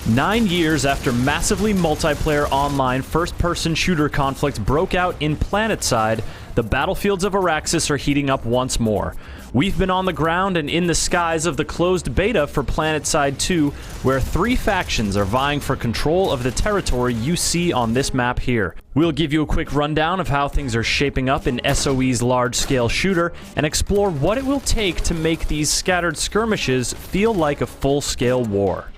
9 years after massively multiplayer online first-person shooter conflict broke out in PlanetSide, the battlefields of Araxis are heating up once more. We've been on the ground and in the skies of the closed beta for PlanetSide 2, where 3 factions are vying for control of the territory you see on this map here. We'll give you a quick rundown of how things are shaping up in SOE's large-scale shooter, and explore what it will take to make these scattered skirmishes feel like a full-scale war.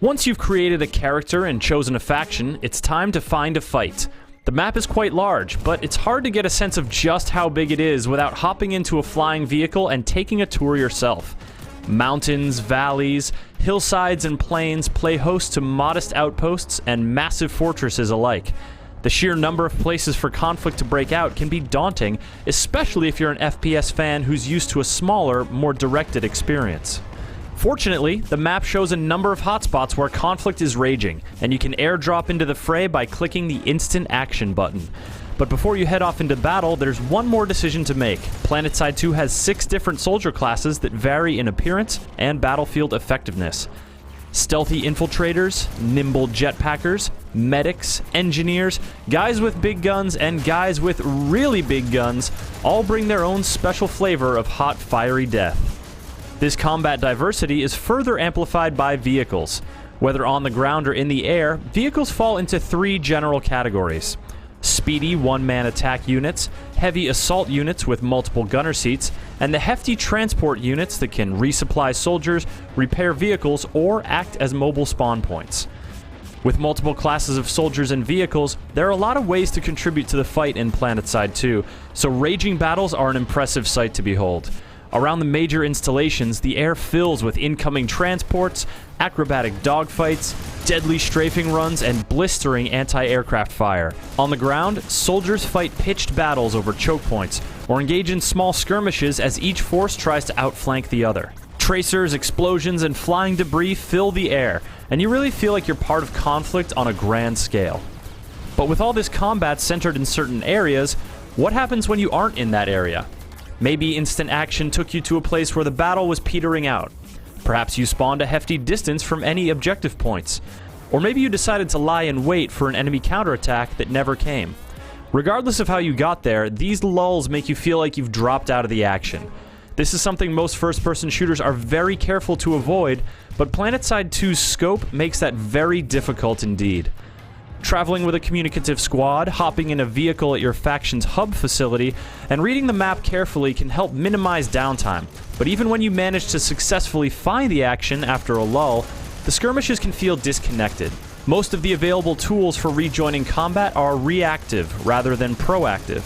Once you've created a character and chosen a faction, it's time to find a fight. The map is quite large, but it's hard to get a sense of just how big it is without hopping into a flying vehicle and taking a tour yourself. Mountains, valleys, hillsides, and plains play host to modest outposts and massive fortresses alike. The sheer number of places for conflict to break out can be daunting, especially if you're an FPS fan who's used to a smaller, more directed experience. Fortunately, the map shows a number of hotspots where conflict is raging, and you can airdrop into the fray by clicking the Instant Action button. But before you head off into battle, there's one more decision to make. PlanetSide 2 has 6 different soldier classes that vary in appearance and battlefield effectiveness. Stealthy infiltrators, nimble jetpackers, medics, engineers, guys with big guns, and guys with really big guns all bring their own special flavor of hot, fiery death. This combat diversity is further amplified by vehicles. Whether on the ground or in the air, vehicles fall into 3 general categories: speedy one-man attack units, heavy assault units with multiple gunner seats, and the hefty transport units that can resupply soldiers, repair vehicles, or act as mobile spawn points. With multiple classes of soldiers and vehicles, there are a lot of ways to contribute to the fight in PlanetSide 2, so raging battles are an impressive sight to behold. Around the major installations, the air fills with incoming transports, acrobatic dogfights, deadly strafing runs, and blistering anti-aircraft fire. On the ground, soldiers fight pitched battles over choke points, or engage in small skirmishes as each force tries to outflank the other. Tracers, explosions, and flying debris fill the air, and you really feel like you're part of conflict on a grand scale. But with all this combat centered in certain areas, what happens when you aren't in that area? Maybe instant action took you to a place where the battle was petering out. Perhaps you spawned a hefty distance from any objective points. Or maybe you decided to lie in wait for an enemy counterattack that never came. Regardless of how you got there, these lulls make you feel like you've dropped out of the action. This is something most first-person shooters are very careful to avoid, but PlanetSide 2's scope makes that very difficult indeed. Traveling with a communicative squad, hopping in a vehicle at your faction's hub facility, and reading the map carefully can help minimize downtime. But even when you manage to successfully find the action after a lull, the skirmishes can feel disconnected. Most of the available tools for rejoining combat are reactive rather than proactive.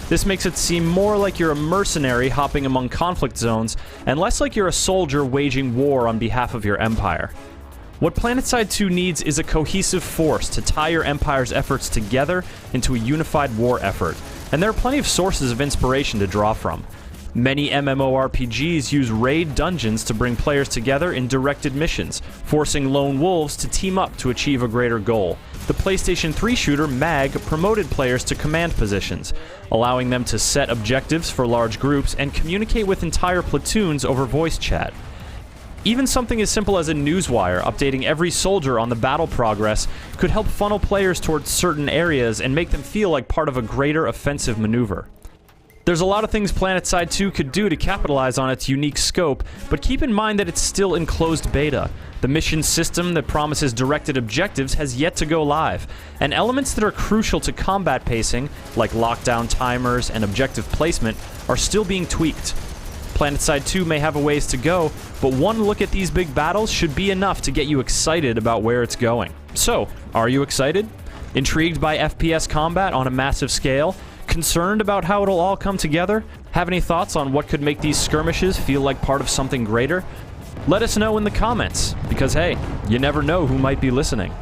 This makes it seem more like you're a mercenary hopping among conflict zones, and less like you're a soldier waging war on behalf of your empire. What PlanetSide 2 needs is a cohesive force to tie your empire's efforts together into a unified war effort, and there are plenty of sources of inspiration to draw from. Many MMORPGs use raid dungeons to bring players together in directed missions, forcing lone wolves to team up to achieve a greater goal. The PlayStation 3 shooter MAG promoted players to command positions, allowing them to set objectives for large groups and communicate with entire platoons over voice chat. Even something as simple as a newswire updating every soldier on the battle progress could help funnel players towards certain areas and make them feel like part of a greater offensive maneuver. There's a lot of things PlanetSide 2 could do to capitalize on its unique scope, but keep in mind that it's still in closed beta. The mission system that promises directed objectives has yet to go live, and elements that are crucial to combat pacing, like lockdown timers and objective placement, are still being tweaked. PlanetSide 2 may have a ways to go, but one look at these big battles should be enough to get you excited about where it's going. So, are you excited? Intrigued by FPS combat on a massive scale? Concerned about how it'll all come together? Have any thoughts on what could make these skirmishes feel like part of something greater? Let us know in the comments, because hey, you never know who might be listening.